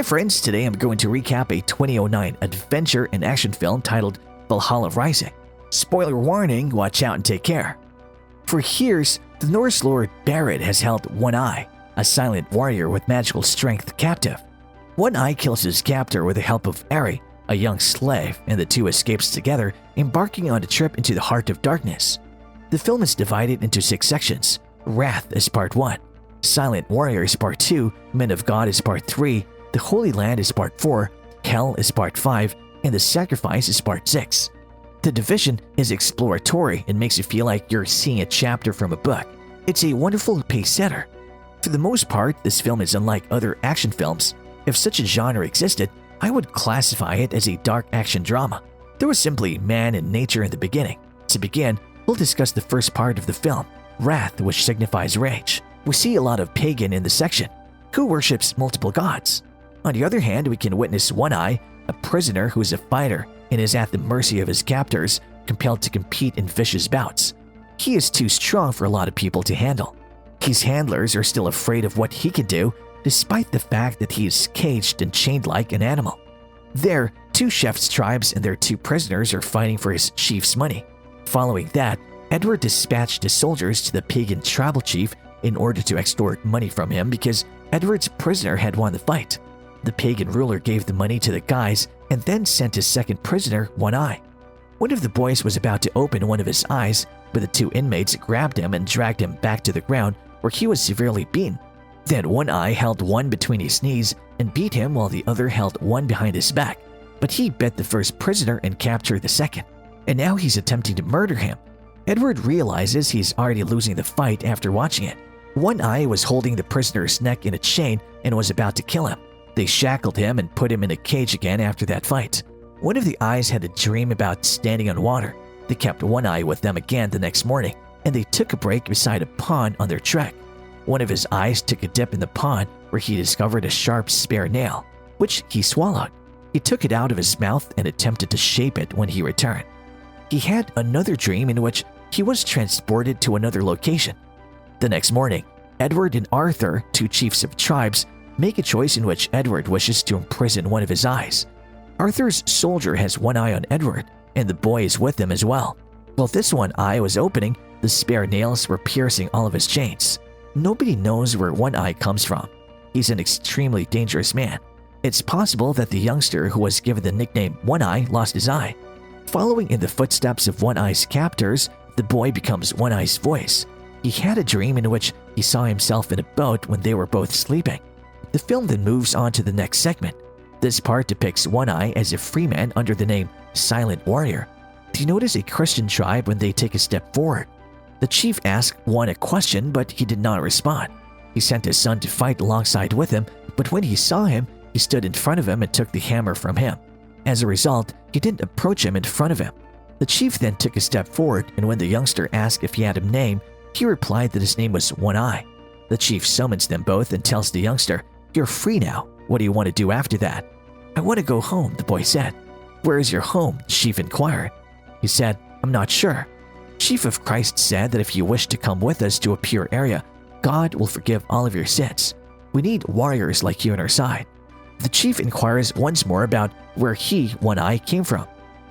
Hi friends, today I'm going to recap a 2009 adventure and action film titled Valhalla Rising. Spoiler warning, watch out and take care. For years, the Norse lord Barad has held One Eye, a silent warrior with magical strength, captive. One Eye kills his captor with the help of Eirik, a young slave, and the two escapes together, embarking on a trip into the heart of darkness. The film is divided into 6 sections. Wrath is part 1, Silent Warrior is part 2, Men of God is part 3, The Holy Land is part 4, Hell is part 5, and The Sacrifice is part 6. The division is exploratory and makes you feel like you're seeing a chapter from a book. It's a wonderful pace setter. For the most part, this film is unlike other action films. If such a genre existed, I would classify it as a dark action drama. There was simply man and nature in the beginning. To begin, we'll discuss the first part of the film, Wrath, which signifies rage. We see a lot of pagan in the section, who worships multiple gods. On the other hand, we can witness One Eye, a prisoner who is a fighter and is at the mercy of his captors, compelled to compete in vicious bouts. He is too strong for a lot of people to handle. His handlers are still afraid of what he can do, despite the fact that he is caged and chained like an animal. There, 2 chef's tribes and their 2 prisoners are fighting for his chief's money. Following that, Edward dispatched his soldiers to the pagan tribal chief in order to extort money from him because Edward's prisoner had won the fight. The pagan ruler gave the money to the guys and then sent his second prisoner, One Eye. One of the boys was about to open one of his eyes, but the 2 inmates grabbed him and dragged him back to the ground where he was severely beaten. Then One Eye held one between his knees and beat him while the other held one behind his back, but he bit the first prisoner and captured the second, and now he's attempting to murder him. Edward realizes he's already losing the fight after watching it. One Eye was holding the prisoner's neck in a chain and was about to kill him. They shackled him and put him in a cage again after that fight. One of the eyes had a dream about standing on water. They kept One Eye with them again the next morning, and they took a break beside a pond on their trek. One of his eyes took a dip in the pond where he discovered a sharp spare nail, which he swallowed. He took it out of his mouth and attempted to shape it when he returned. He had another dream in which he was transported to another location. The next morning, Edward and Arthur, 2 chiefs of tribes, make a choice in which Edward wishes to imprison one of his eyes. Arthur's soldier has one eye on Edward, and the boy is with him as well. While this one eye was opening, the spare nails were piercing all of his chains. Nobody knows where One Eye comes from. He's an extremely dangerous man. It's possible that the youngster who was given the nickname One Eye lost his eye. Following in the footsteps of One Eye's captors, the boy becomes One Eye's voice. He had a dream in which he saw himself in a boat when they were both sleeping. The film then moves on to the next segment. This part depicts One Eye as a free man under the name Silent Warrior. Do you notice a Christian tribe when they take a step forward? The chief asked One a question, but he did not respond. He sent his son to fight alongside with him, but when he saw him, he stood in front of him and took the hammer from him. As a result, he didn't approach him in front of him. The chief then took a step forward, and when the youngster asked if he had a name, he replied that his name was One Eye. The chief summons them both and tells the youngster, "You're free now. What do you want to do after that?" "I want to go home," the boy said. "Where is your home?" the chief inquired. He said, "I'm not sure." Chief of Christ said that if you wish to come with us to a pure area, God will forgive all of your sins. We need warriors like you on our side. The chief inquires once more about where he, One Eye, came from.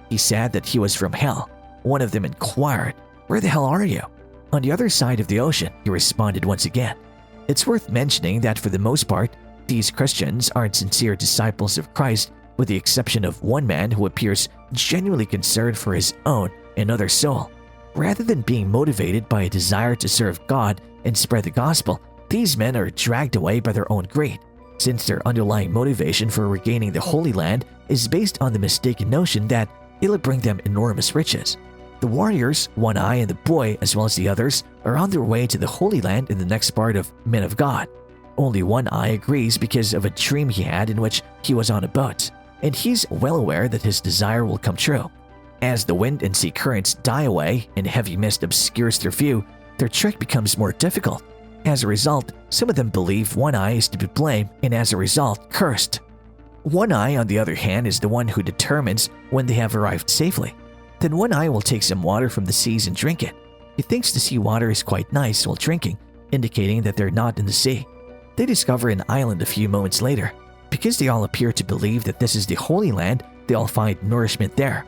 He said that he was from hell. One of them inquired, "Where the hell are you?" "On the other side of the ocean," he responded once again. It's worth mentioning that for the most part, these Christians aren't sincere disciples of Christ, with the exception of one man who appears genuinely concerned for his own and other soul. Rather than being motivated by a desire to serve God and spread the gospel, these men are dragged away by their own greed, since their underlying motivation for regaining the Holy Land is based on the mistaken notion that it'll bring them enormous riches. The warriors, One Eye and the boy, as well as the others, are on their way to the Holy Land in the next part of Men of God. Only One Eye agrees because of a dream he had in which he was on a boat, and he's well aware that his desire will come true. As the wind and sea currents die away and heavy mist obscures their view, their trek becomes more difficult. As a result, some of them believe One Eye is to be blamed and as a result, cursed. One Eye, on the other hand, is the one who determines when they have arrived safely. Then One Eye will take some water from the seas and drink it. He thinks the sea water is quite nice while drinking, indicating that they're not in the sea. They discover an island a few moments later. Because they all appear to believe that this is the Holy Land, they all find nourishment there.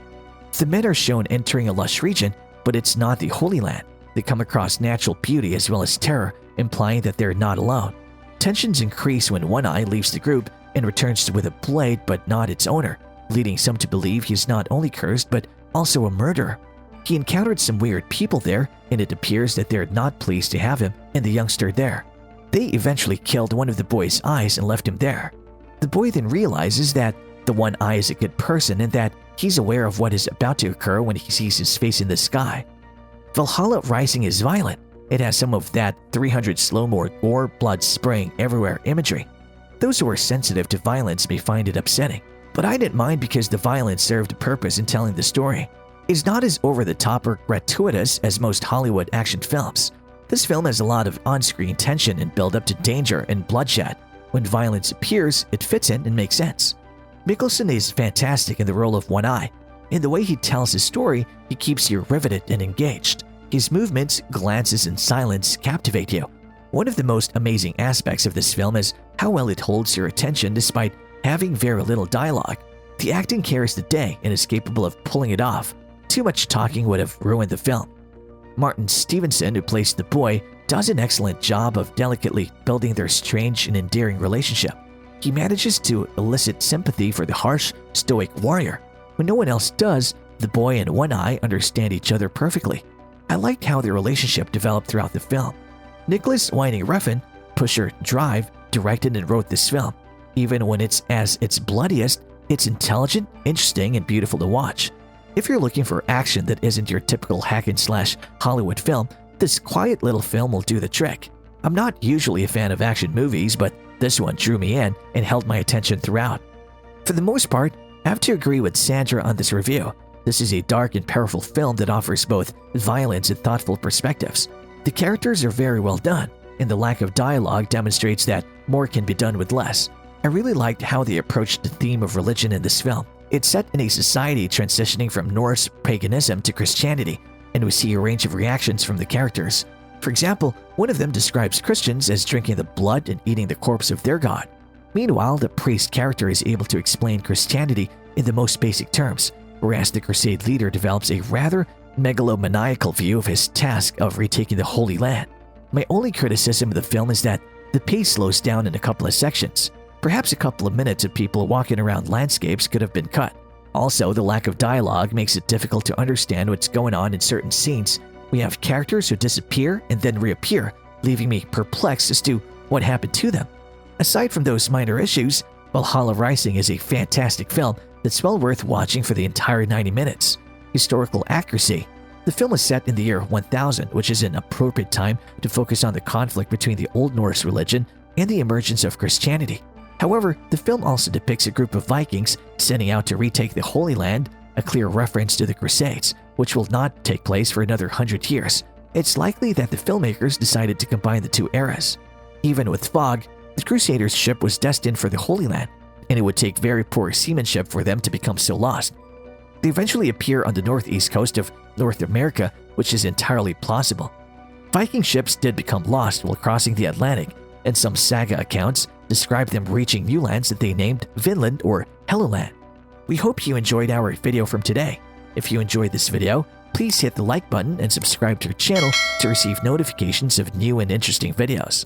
The men are shown entering a lush region, but it's not the Holy Land. They come across natural beauty as well as terror, implying that they're not alone. Tensions increase when One Eye leaves the group and returns with a blade but not its owner, leading some to believe he's not only cursed but also a murderer. He encountered some weird people there, and it appears that they're not pleased to have him and the youngster there. They eventually killed one of the boy's eyes and left him there. The boy then realizes that the One Eye is a good person and that he's aware of what is about to occur when he sees his face in the sky. Valhalla Rising is violent. It has some of that 300 slow-mo gore, blood spraying everywhere imagery. Those who are sensitive to violence may find it upsetting, but I didn't mind because the violence served a purpose in telling the story. It's not as over-the-top or gratuitous as most Hollywood action films. This film has a lot of on-screen tension and build up to danger and bloodshed. When violence appears, it fits in and makes sense. Mikkelsen is fantastic in the role of One Eye. In the way he tells his story, he keeps you riveted and engaged. His movements, glances, and silence captivate you. One of the most amazing aspects of this film is how well it holds your attention despite having very little dialogue. The acting carries the day and is capable of pulling it off. Too much talking would have ruined the film. Martin Stevenson, who plays the boy, does an excellent job of delicately building their strange and endearing relationship. He manages to elicit sympathy for the harsh, stoic warrior. When no one else does, the boy and One Eye understand each other perfectly. I liked how their relationship developed throughout the film. Nicholas Winding Refn, Pusher Drive, directed and wrote this film. Even when it's at its bloodiest, it's intelligent, interesting, and beautiful to watch. If you're looking for action that isn't your typical hack-and-slash Hollywood film, this quiet little film will do the trick. I'm not usually a fan of action movies, but this one drew me in and held my attention throughout. For the most part, I have to agree with Sandra on this review. This is a dark and powerful film that offers both violence and thoughtful perspectives. The characters are very well done, and the lack of dialogue demonstrates that more can be done with less. I really liked how they approached the theme of religion in this film. It's set in a society transitioning from Norse paganism to Christianity, and we see a range of reactions from the characters. For example, one of them describes Christians as drinking the blood and eating the corpse of their god. Meanwhile, the priest character is able to explain Christianity in the most basic terms, whereas the crusade leader develops a rather megalomaniacal view of his task of retaking the Holy Land. My only criticism of the film is that the pace slows down in a couple of sections. Perhaps a couple of minutes of people walking around landscapes could have been cut. Also, the lack of dialogue makes it difficult to understand what's going on in certain scenes. We have characters who disappear and then reappear, leaving me perplexed as to what happened to them. Aside from those minor issues, Valhalla Rising is a fantastic film that's well worth watching for the entire 90 minutes. Historical accuracy. The film is set in the year 1000, which is an appropriate time to focus on the conflict between the Old Norse religion and the emergence of Christianity. However, the film also depicts a group of Vikings setting out to retake the Holy Land, a clear reference to the Crusades, which will not take place for another 100 years. It's likely that the filmmakers decided to combine the two eras. Even with fog, the Crusaders' ship was destined for the Holy Land, and it would take very poor seamanship for them to become so lost. They eventually appear on the northeast coast of North America, which is entirely plausible. Viking ships did become lost while crossing the Atlantic, and some saga accounts describe them reaching new lands that they named Vinland or Helluland. We hope you enjoyed our video from today. If you enjoyed this video, please hit the like button and subscribe to our channel to receive notifications of new and interesting videos.